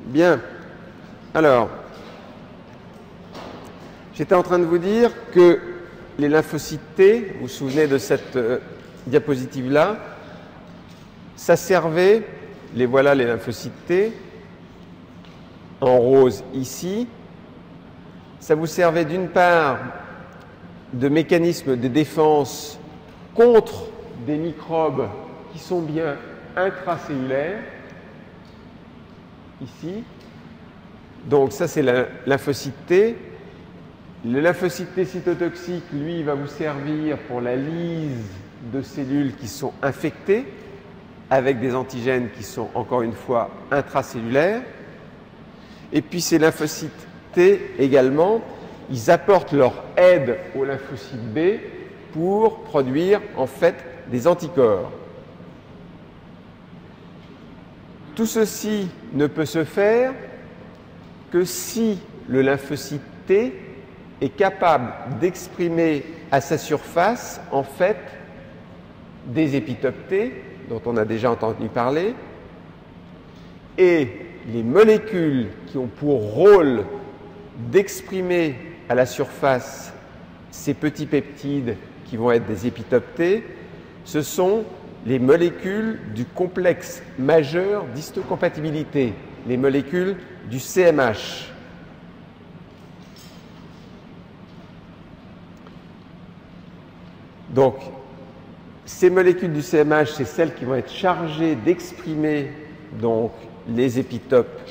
Bien. Alors, j'étais en train de vous dire que les lymphocytes T, vous vous souvenez de cette diapositive-là, ça servait, les voilà les lymphocytes T, en rose ici, ça vous servait d'une part de mécanisme de défense contre des microbes qui sont bien intracellulaires, ici. Donc ça c'est la lymphocyte T. Le lymphocyte T cytotoxique, lui, va vous servir pour la lyse de cellules qui sont infectées avec des antigènes qui sont encore une fois intracellulaires. Et puis ces lymphocytes T également, ils apportent leur aide aux lymphocytes B pour produire en fait des anticorps. Tout ceci ne peut se faire que si le lymphocyte T est capable d'exprimer à sa surface en fait des épitopes T dont on a déjà entendu parler, et les molécules qui ont pour rôle d'exprimer à la surface ces petits peptides qui vont être des épitopes T, ce sont les molécules du complexe majeur d'histocompatibilité, les molécules du CMH. Donc, ces molécules du CMH, c'est celles qui vont être chargées d'exprimer donc les épitopes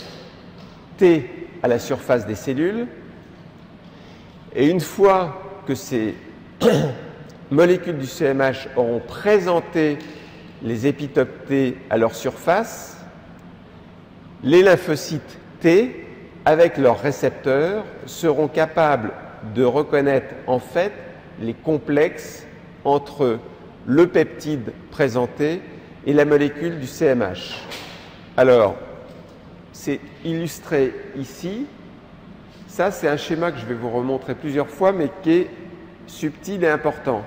T à la surface des cellules. Et une fois que ces molécules du CMH auront présenté les épitopes T à leur surface, les lymphocytes T, avec leurs récepteurs, seront capables de reconnaître en fait les complexes entre le peptide présenté et la molécule du CMH. Alors, c'est illustré ici. Ça, c'est un schéma que je vais vous remontrer plusieurs fois, mais qui est subtil et important.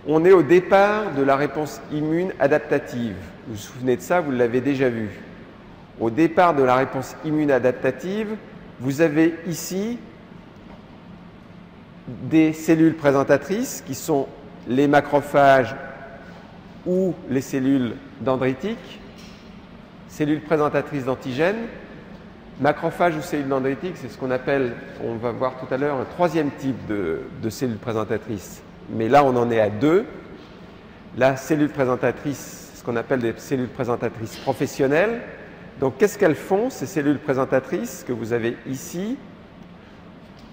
On est au départ de la réponse immune adaptative. Vous vous souvenez de ça, vous l'avez déjà vu. Au départ de la réponse immune adaptative, vous avez ici des cellules présentatrices qui sont les macrophages ou les cellules dendritiques, cellules présentatrices d'antigènes. Macrophages ou cellules dendritiques, c'est ce qu'on appelle, on va voir tout à l'heure, un troisième type de cellules présentatrices. Mais là, on en est à deux. La cellule présentatrice, ce qu'on appelle des cellules présentatrices professionnelles. Donc, qu'est-ce qu'elles font, ces cellules présentatrices que vous avez ici?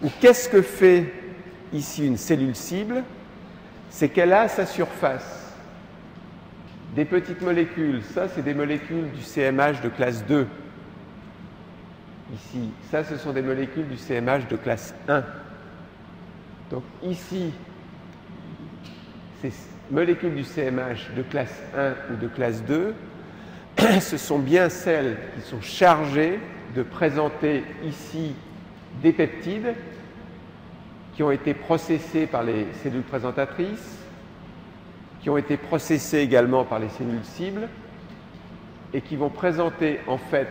Ou qu'est-ce que fait ici une cellule cible? C'est qu'elle a à sa surface des petites molécules. Ça, c'est des molécules du CMH de classe 2. Ici, ça, ce sont des molécules du CMH de classe 1. Donc ici, ces molécules du CMH de classe 1 ou de classe 2, ce sont bien celles qui sont chargées de présenter ici des peptides qui ont été processés par les cellules présentatrices, qui ont été processés également par les cellules cibles, et qui vont présenter en fait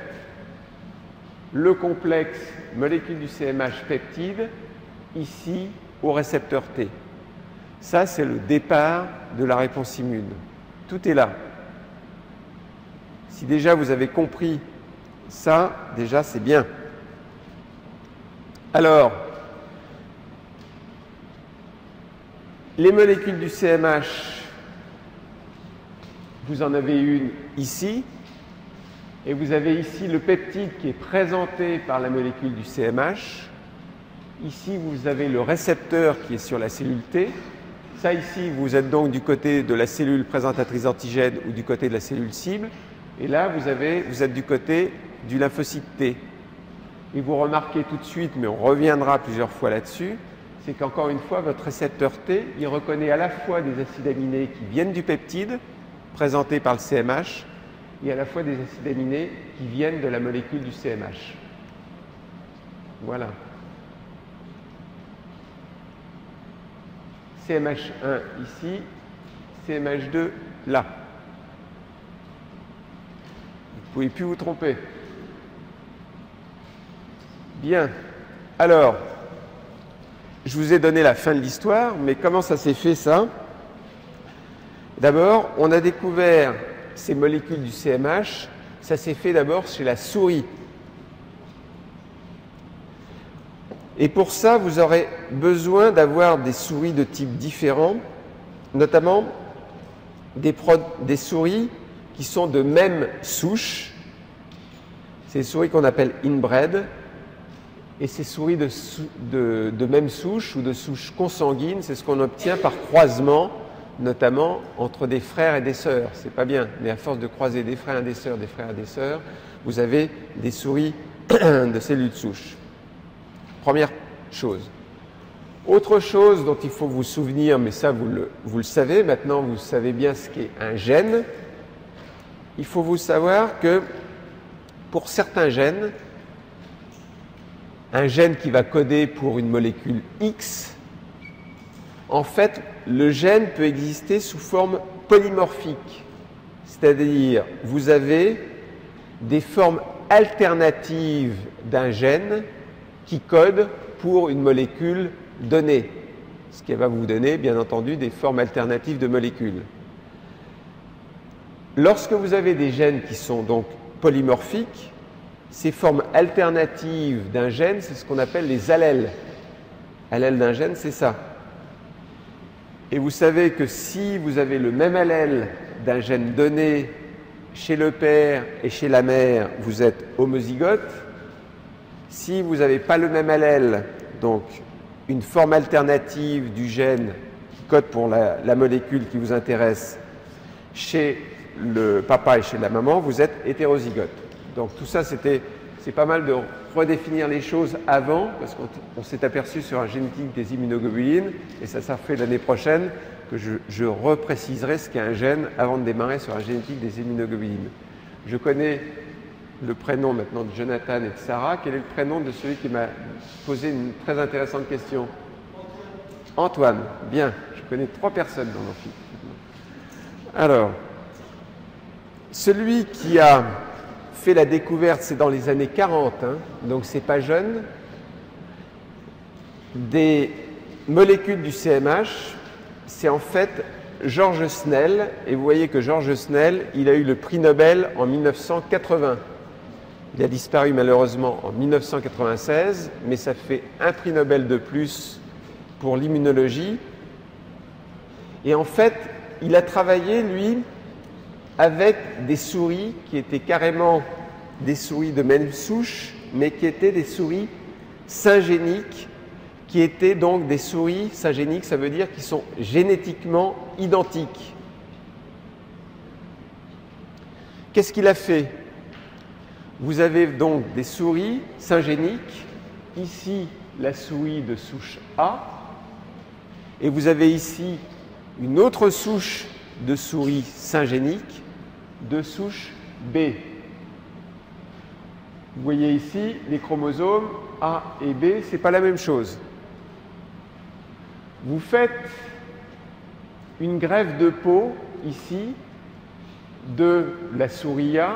le complexe molécule du CMH peptide ici au récepteur T. Ça, c'est le départ de la réponse immune. Tout est là. Si déjà vous avez compris ça, déjà c'est bien. Alors, les molécules du CMH, vous en avez une ici, et vous avez ici le peptide qui est présenté par la molécule du CMH. Ici, vous avez le récepteur qui est sur la cellule T. Ça, ici, vous êtes donc du côté de la cellule présentatrice d'antigène ou du côté de la cellule cible. Et là, vous êtes du côté du lymphocyte T. Et vous remarquez tout de suite, mais on reviendra plusieurs fois là-dessus, c'est qu'encore une fois, votre récepteur T, il reconnaît à la fois des acides aminés qui viennent du peptide, présenté par le CMH, et à la fois des acides aminés qui viennent de la molécule du CMH. Voilà. CMH1 ici, CMH2 là. Vous ne pouvez plus vous tromper. Bien. Alors, je vous ai donné la fin de l'histoire, mais comment ça s'est fait ça? D'abord, on a découvert ces molécules du CMH, ça s'est fait d'abord chez la souris. Et pour ça, vous aurez besoin d'avoir des souris de types différents, notamment des souris qui sont de même souche. C'est des souris qu'on appelle inbred. Et ces souris de même souche ou de souche consanguine, c'est ce qu'on obtient par croisement, notamment entre des frères et des sœurs. C'est pas bien, mais à force de croiser des frères et des sœurs, vous avez des souris de cellules de souche. Première chose. Autre chose dont il faut vous souvenir, mais ça vous le savez, maintenant vous savez bien ce qu'est un gène. Il faut vous savoir que pour certains gènes, un gène qui va coder pour une molécule X, en fait, le gène peut exister sous forme polymorphique. C'est-à-dire, vous avez des formes alternatives d'un gène qui code pour une molécule donnée. Ce qui va vous donner, bien entendu, des formes alternatives de molécules. Lorsque vous avez des gènes qui sont donc polymorphiques, ces formes alternatives d'un gène, c'est ce qu'on appelle les allèles. Allèle d'un gène, c'est ça. Et vous savez que si vous avez le même allèle d'un gène donné chez le père et chez la mère, vous êtes homozygote. Si vous n'avez pas le même allèle, donc une forme alternative du gène qui code pour la molécule qui vous intéresse chez le papa et chez la maman, vous êtes hétérozygote. Donc tout ça, c'est pas mal de redéfinir les choses avant, parce qu'on s'est aperçu sur la génétique des immunoglobulines, et ça fait l'année prochaine que je repréciserai ce qu'est un gène avant de démarrer sur la génétique des immunoglobulines. Je connais le prénom maintenant de Jonathan et de Sarah. Quel est le prénom de celui qui m'a posé une très intéressante question? Antoine. Bien, je connais 3 personnes dans l'amphi. Alors, celui qui a fait la découverte, c'est dans les années 40, hein, donc c'est pas jeune, des molécules du CMH, c'est en fait George Snell, et vous voyez que George Snell, il a eu le prix Nobel en 1980. Il a disparu malheureusement en 1996, mais ça fait un prix Nobel de plus pour l'immunologie. Et en fait, il a travaillé, lui, avec des souris qui étaient carrément des souris de même souche, mais qui étaient des souris syngéniques, qui étaient donc des souris syngéniques, ça veut dire qu'ils sont génétiquement identiques. Qu'est-ce qu'il a fait? Vous avez donc des souris syngéniques, ici la souris de souche A, et vous avez ici une autre souche de souris syngéniques de souche B. Vous voyez ici les chromosomes A et B, ce n'est pas la même chose. Vous faites une greffe de peau ici de la souris A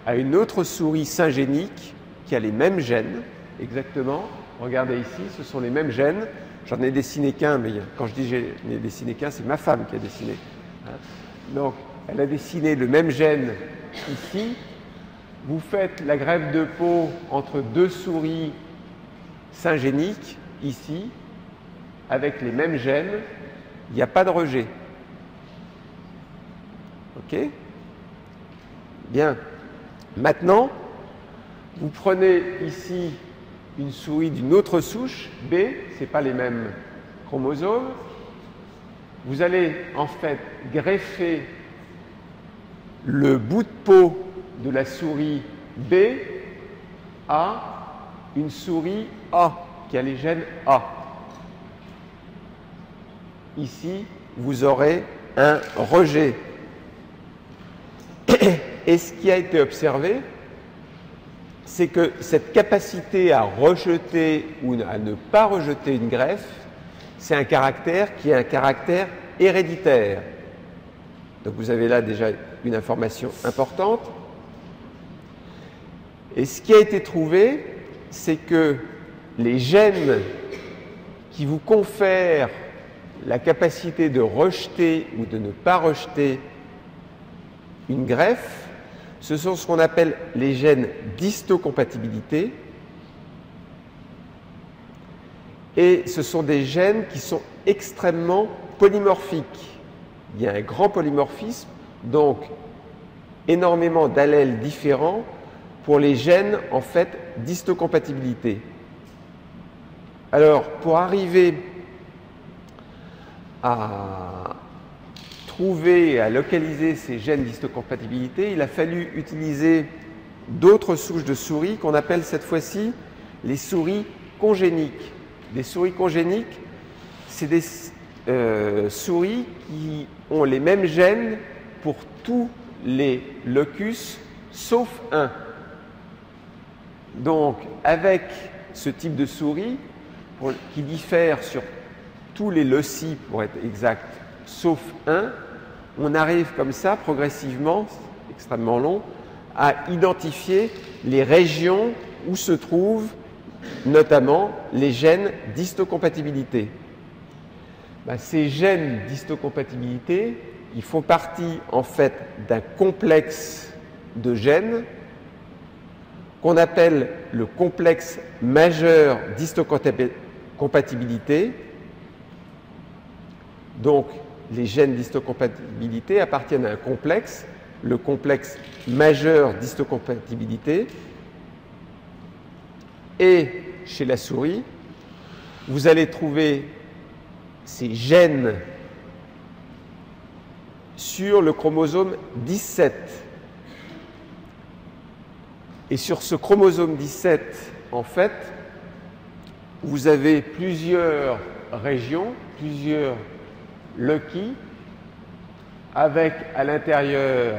à une autre souris syngénique qui a les mêmes gènes, exactement. Regardez ici, ce sont les mêmes gènes. J'en ai dessiné qu'un, mais quand je dis j'en ai dessiné qu'un, c'est ma femme qui a dessiné. Donc, elle a dessiné le même gène ici. Vous faites la greffe de peau entre 2 souris syngéniques, ici, avec les mêmes gènes. Il n'y a pas de rejet. OK? Bien. Maintenant, vous prenez ici une souris d'une autre souche, B, ce n'est pas les mêmes chromosomes. Vous allez en fait greffer le bout de peau de la souris B à une souris A, qui a les gènes A. Ici, vous aurez un rejet. Et ce qui a été observé, c'est que cette capacité à rejeter ou à ne pas rejeter une greffe, c'est un caractère qui est un caractère héréditaire. Donc vous avez là déjà une information importante. Et ce qui a été trouvé, c'est que les gènes qui vous confèrent la capacité de rejeter ou de ne pas rejeter une greffe, ce sont ce qu'on appelle les gènes d'histocompatibilité. Et ce sont des gènes qui sont extrêmement polymorphiques. Il y a un grand polymorphisme, donc énormément d'allèles différents pour les gènes en fait d'histocompatibilité. Alors, pour arriver à trouver, à localiser ces gènes d'histocompatibilité, il a fallu utiliser d'autres souches de souris qu'on appelle cette fois-ci les souris congéniques. Les souris congéniques, c'est des souris qui ont les mêmes gènes pour tous les locus sauf un. Donc, avec ce type de souris, qui diffère sur tous les loci, pour être exact, sauf un, on arrive comme ça, progressivement, extrêmement long, à identifier les régions où se trouvent notamment les gènes d'histocompatibilité. Ces gènes d'histocompatibilité, ils font partie en fait d'un complexe de gènes qu'on appelle le complexe majeur d'histocompatibilité. Donc, les gènes d'histocompatibilité appartiennent à un complexe, le complexe majeur d'histocompatibilité. Et chez la souris, vous allez trouver ces gènes sur le chromosome 17. Et sur ce chromosome 17, en fait, vous avez plusieurs régions, plusieurs loci, avec à l'intérieur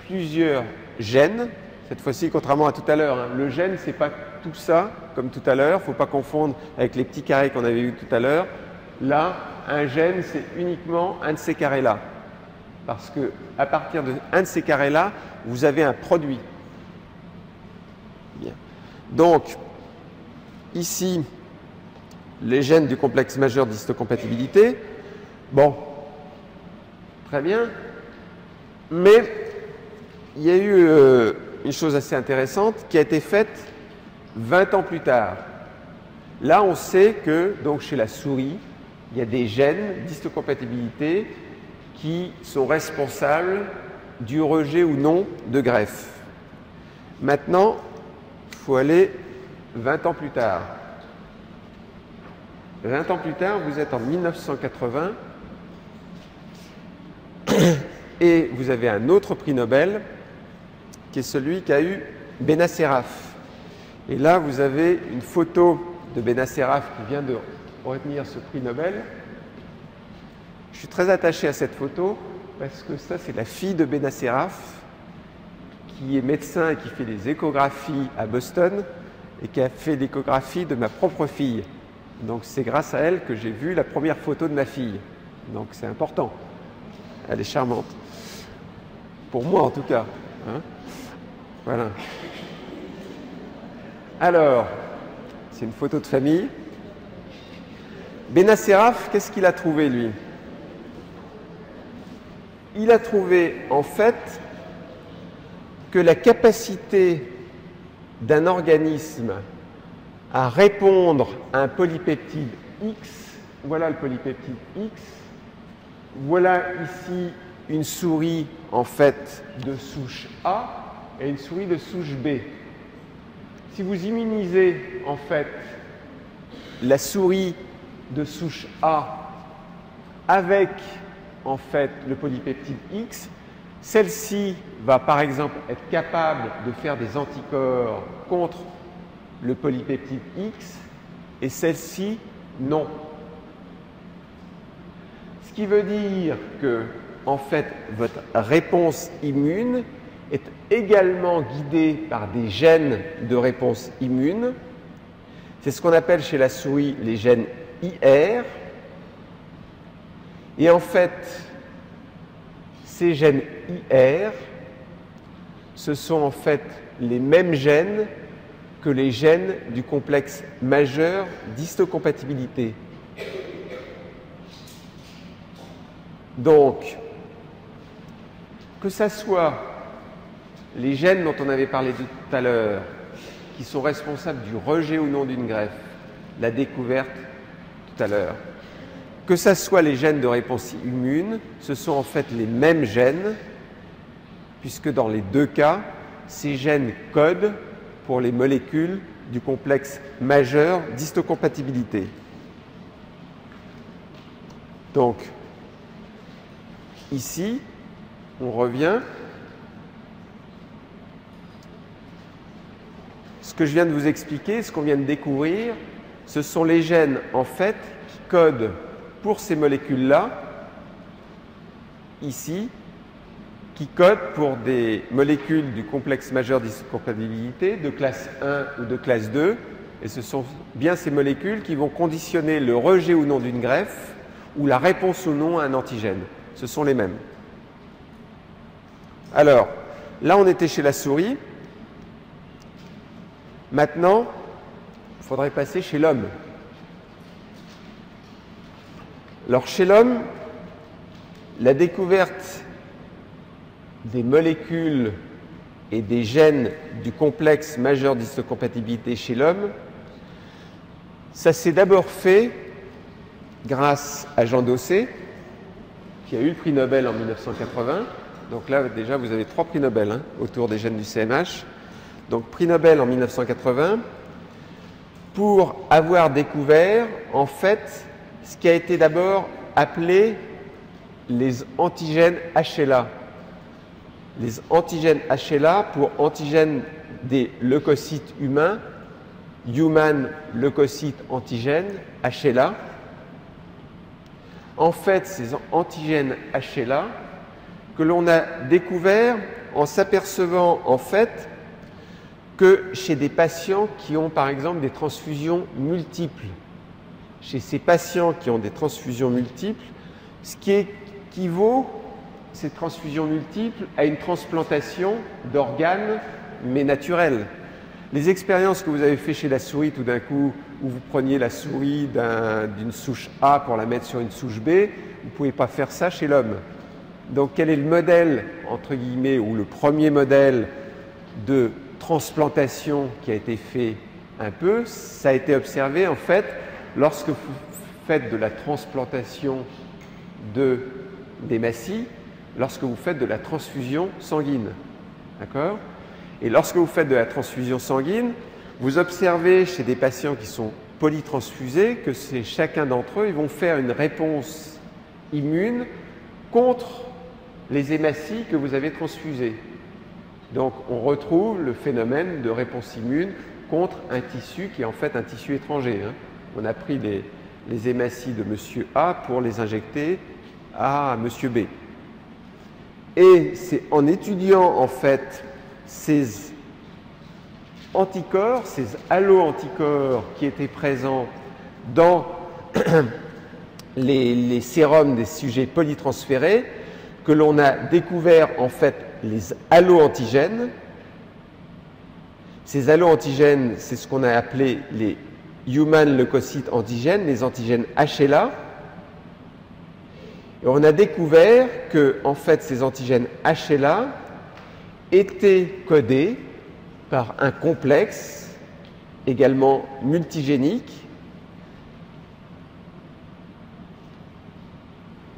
plusieurs gènes. Cette fois-ci, contrairement à tout à l'heure, le gène, ce n'est pas tout ça, comme tout à l'heure. Il ne faut pas confondre avec les petits carrés qu'on avait vus tout à l'heure. Là, un gène, c'est uniquement un de ces carrés-là. Parce qu'à partir d'un de ces carrés-là, vous avez un produit. Bien. Donc, ici, les gènes du complexe majeur d'histocompatibilité. Bon, très bien. Mais il y a eu une chose assez intéressante qui a été faite 20 ans plus tard. Là, on sait que donc, chez la souris, il y a des gènes d'histocompatibilité qui sont responsables du rejet ou non de greffe. Maintenant, il faut aller 20 ans plus tard. 20 ans plus tard, vous êtes en 1980 et vous avez un autre prix Nobel qui est celui qu'a eu Benacerraf. Et là, vous avez une photo de Benacerraf qui vient de retenir ce prix Nobel. Je suis très attaché à cette photo parce que ça, c'est la fille de Benacerraf qui est médecin et qui fait des échographies à Boston et qui a fait l'échographie de ma propre fille. Donc, c'est grâce à elle que j'ai vu la première photo de ma fille. Donc, c'est important. Elle est charmante. Pour moi, en tout cas. Hein. Voilà. Alors, c'est une photo de famille. Benacerraf, qu'est-ce qu'il a trouvé, lui? Il a trouvé, en fait, que la capacité d'un organisme à répondre à un polypeptide X, voilà le polypeptide X, voilà ici une souris, en fait, de souche A et une souris de souche B. Si vous immunisez, en fait, la souris de souche A avec, en fait, le polypeptide X, celle-ci va, par exemple, être capable de faire des anticorps contre le polypeptide X et celle-ci, non. Ce qui veut dire que, en fait, votre réponse immune est également guidée par des gènes de réponse immune. C'est ce qu'on appelle chez la souris les gènes IR. Et en fait, ces gènes IR, ce sont en fait les mêmes gènes que les gènes du complexe majeur d'histocompatibilité. Donc, que ce soit les gènes dont on avait parlé tout à l'heure, qui sont responsables du rejet ou non d'une greffe, la découverte tout à l'heure, que ce soit les gènes de réponse immune, ce sont en fait les mêmes gènes, puisque dans les deux cas, ces gènes codent pour les molécules du complexe majeur d'histocompatibilité. Donc, ici, on revient. Ce que je viens de vous expliquer, ce qu'on vient de découvrir, ce sont les gènes, en fait, qui codent pour ces molécules-là, ici, qui codent pour des molécules du complexe majeur d'histocompatibilité de classe 1 ou de classe 2, et ce sont bien ces molécules qui vont conditionner le rejet ou non d'une greffe ou la réponse ou non à un antigène. Ce sont les mêmes. Alors, là on était chez la souris. Maintenant, il faudrait passer chez l'homme. Alors chez l'homme, la découverte des molécules et des gènes du complexe majeur d'histocompatibilité chez l'homme, ça s'est d'abord fait grâce à Jean Dossé, qui a eu le prix Nobel en 1980. Donc là, déjà, vous avez 3 prix Nobel autour des gènes du CMH. Donc, prix Nobel en 1980, pour avoir découvert, en fait, ce qui a été d'abord appelé les antigènes HLA. Les antigènes HLA pour antigènes des leucocytes humains, Human Leucocyte Antigène, HLA. En fait, ces antigènes HLA que l'on a découvert en s'apercevant en fait que chez des patients qui ont par exemple des transfusions multiples, chez ces patients qui ont des transfusions multiples, ce qui équivaut, ces transfusions multiples, à une transplantation d'organes, mais naturels. Les expériences que vous avez faites chez la souris, tout d'un coup, où vous preniez la souris d'une souche A pour la mettre sur une souche B, vous ne pouvez pas faire ça chez l'homme. Donc quel est le modèle, entre guillemets, ou le premier modèle de transplantation qui a été fait un peu? Ça a été observé, en fait, lorsque vous faites de la transplantation d'hématies, lorsque vous faites de la transfusion sanguine. D'accord? Et lorsque vous faites de la transfusion sanguine, vous observez chez des patients qui sont polytransfusés que c'est chacun d'entre eux, ils vont faire une réponse immune contre les hématies que vous avez transfusées. Donc on retrouve le phénomène de réponse immune contre un tissu qui est en fait un tissu étranger. On a pris les hématies de monsieur A pour les injecter à monsieur B. Et c'est en étudiant en fait ces anticorps, ces allo-anticorps qui étaient présents dans les sérums des sujets polytransférés que l'on a découvert en fait les allo-antigènes. Ces allo-antigènes, c'est ce qu'on a appelé les Human Leucocyte Antigènes, les antigènes HLA. Et on a découvert que en fait, ces antigènes HLA étaient codés par un complexe également multigénique.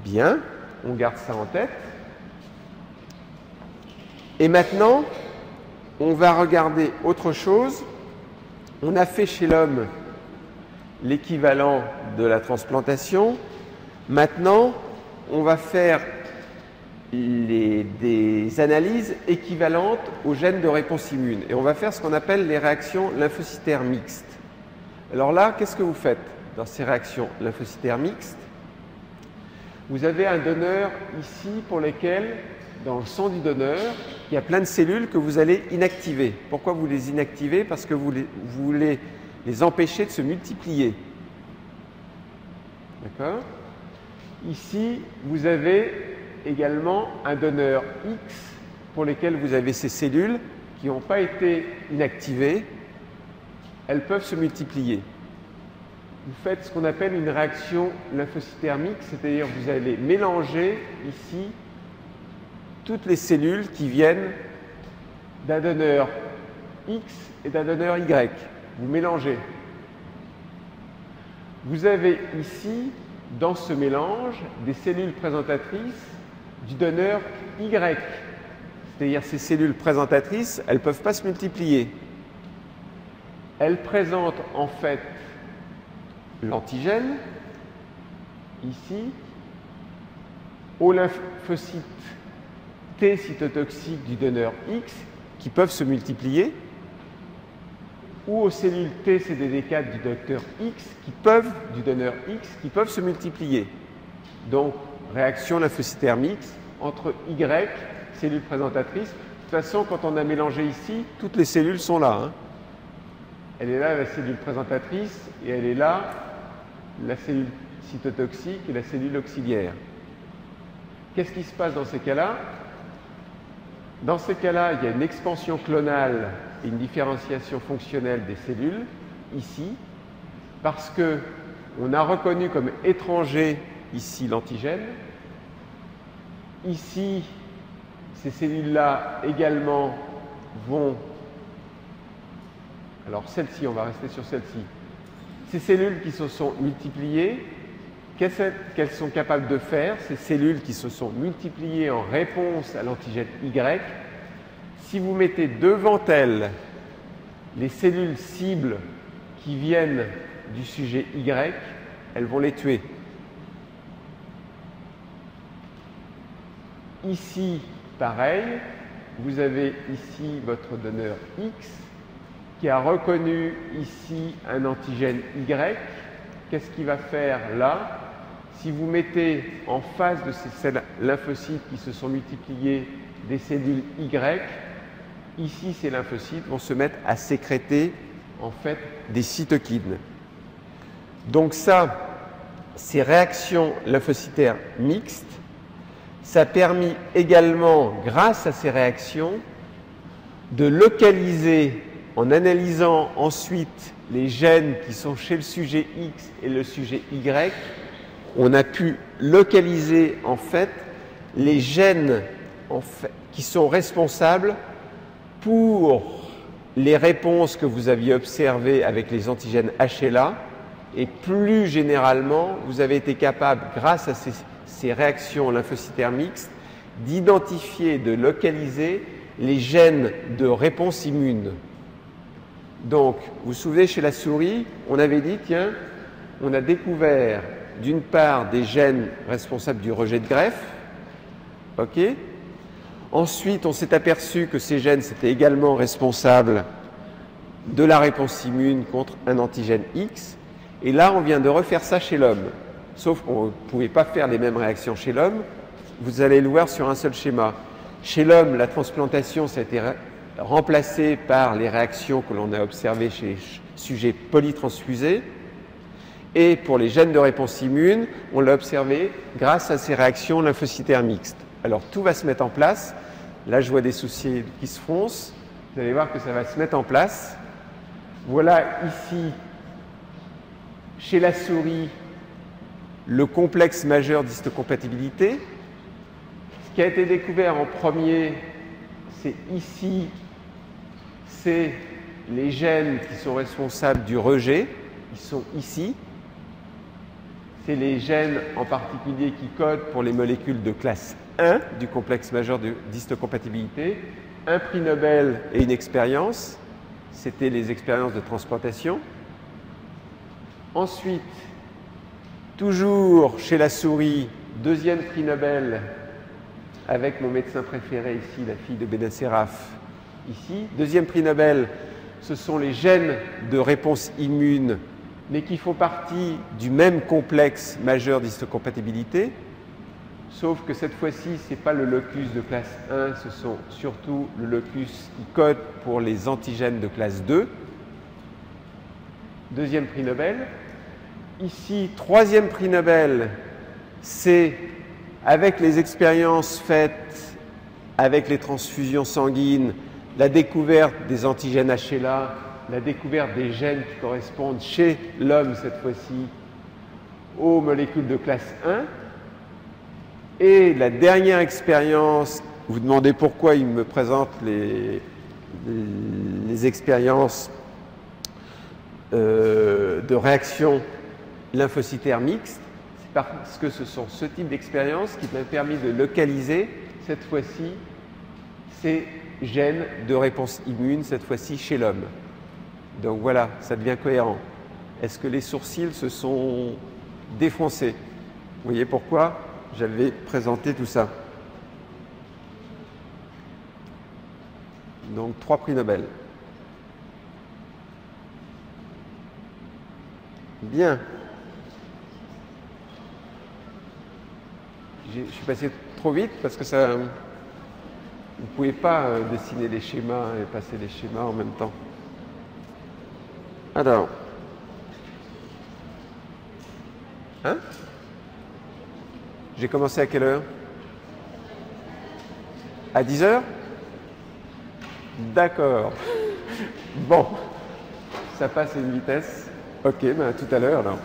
Bien, on garde ça en tête. Et maintenant, on va regarder autre chose. On a fait chez l'homme l'équivalent de la transplantation. Maintenant, on va faire des analyses équivalentes aux gènes de réponse immune. Et on va faire ce qu'on appelle les réactions lymphocytaires mixtes. Alors là, qu'est-ce que vous faites dans ces réactions lymphocytaires mixtes? Vous avez un donneur ici pour lequel, dans le sang du donneur, il y a plein de cellules que vous allez inactiver. Pourquoi vous les inactivez? Parce que vous voulez les empêcher de se multiplier. D'accord? Ici, vous avez également un donneur X pour lequel vous avez ces cellules qui n'ont pas été inactivées elles peuvent se multiplier. Vous faites ce qu'on appelle une réaction lymphocyte-thermique, c'est-à-dire vous allez mélanger ici toutes les cellules qui viennent d'un donneur X et d'un donneur Y. Vous mélangez. Vous avez ici, dans ce mélange, des cellules présentatrices du donneur Y. C'est-à-dire ces cellules présentatrices, elles ne peuvent pas se multiplier. Elles présentent en fait l'antigène, ici, aux lymphocytes T cytotoxiques du donneur X qui peuvent se multiplier, ou aux cellules T CDD4 du donneur X qui peuvent se multiplier. Donc, réaction lymphocyte-thermique entre Y, cellules présentatrices. De toute façon, quand on a mélangé ici, toutes les cellules sont là. Hein. Elle est là, la cellule présentatrice, et elle est là, la cellule cytotoxique et la cellule auxiliaire. Qu'est-ce qui se passe dans ces cas-là? Dans ces cas-là, il y a une expansion clonale et une différenciation fonctionnelle des cellules, ici, parce qu'on a reconnu comme étranger ici l'antigène. Ici, ces cellules-là également vont... Alors celle-ci, on va rester sur celle-ci. Ces cellules qui se sont multipliées, qu'elles sont capables de faire, ces cellules qui se sont multipliées en réponse à l'antigène Y, si vous mettez devant elles les cellules cibles qui viennent du sujet Y, elles vont les tuer. Ici, pareil, vous avez ici votre donneur X qui a reconnu ici un antigène Y. Qu'est-ce qu'il va faire là? Si vous mettez en face de ces lymphocytes qui se sont multipliés des cellules Y, ici ces lymphocytes vont se mettre à sécréter en fait des cytokines. Donc ça, ces réactions lymphocytaires mixtes, ça a permis également, grâce à ces réactions, de localiser, en analysant ensuite les gènes qui sont chez le sujet X et le sujet Y, on a pu localiser en fait les gènes qui sont responsables pour les réponses que vous aviez observées avec les antigènes HLA, et plus généralement, vous avez été capable, grâce à ces réactions lymphocytaires mixtes, d'identifier, de localiser les gènes de réponse immune. Donc, vous vous souvenez, chez la souris, on avait dit, tiens, on a découvert d'une part des gènes responsables du rejet de greffe, ok. Ensuite, on s'est aperçu que ces gènes étaient également responsables de la réponse immune contre un antigène X. Et là, on vient de refaire ça chez l'homme. Sauf qu'on ne pouvait pas faire les mêmes réactions chez l'homme. Vous allez le voir sur un seul schéma. Chez l'homme, la transplantation, ça a été remplacé par les réactions que l'on a observées chez les sujets polytransfusés. Et pour les gènes de réponse immune, on l'a observé grâce à ces réactions lymphocytaires mixtes. Alors tout va se mettre en place. Là, je vois des sourcils qui se froncent. Vous allez voir que ça va se mettre en place. Voilà ici, chez la souris, le complexe majeur d'histocompatibilité. Ce qui a été découvert en premier, c'est ici, c'est les gènes qui sont responsables du rejet. Ils sont ici. C'est les gènes en particulier qui codent pour les molécules de classe 1 du complexe majeur d'histocompatibilité. Un prix Nobel et une expérience, c'était les expériences de transplantation. Ensuite, toujours chez la souris, deuxième prix Nobel avec mon médecin préféré ici, la fille de Benacerraf, ici. Deuxième prix Nobel, ce sont les gènes de réponse immune, mais qui font partie du même complexe majeur d'histocompatibilité, sauf que cette fois-ci, ce n'est pas le locus de classe 1, ce sont surtout le locus qui code pour les antigènes de classe 2. Deuxième prix Nobel. Ici, troisième prix Nobel, c'est avec les expériences faites avec les transfusions sanguines, la découverte des antigènes HLA la découverte des gènes qui correspondent chez l'homme, cette fois-ci, aux molécules de classe 1. Et la dernière expérience, vous vous demandez pourquoi il me présente les expériences de réaction lymphocytaire mixte, c'est parce que ce sont ce type d'expériences qui m'a permis de localiser, cette fois-ci, ces gènes de réponse immune, cette fois-ci chez l'homme. Donc voilà, ça devient cohérent. Est-ce que les sourcils se sont défoncés? Vous voyez pourquoi j'avais présenté tout ça. Donc 3 prix Nobel. Bien. Je suis passé trop vite parce que ça... Vous ne pouvez pas dessiner les schémas et passer les schémas en même temps. Alors. Hein? J'ai commencé à quelle heure? À 10 heures? D'accord. Bon. Ça passe à une vitesse. Ok, ben à tout à l'heure alors.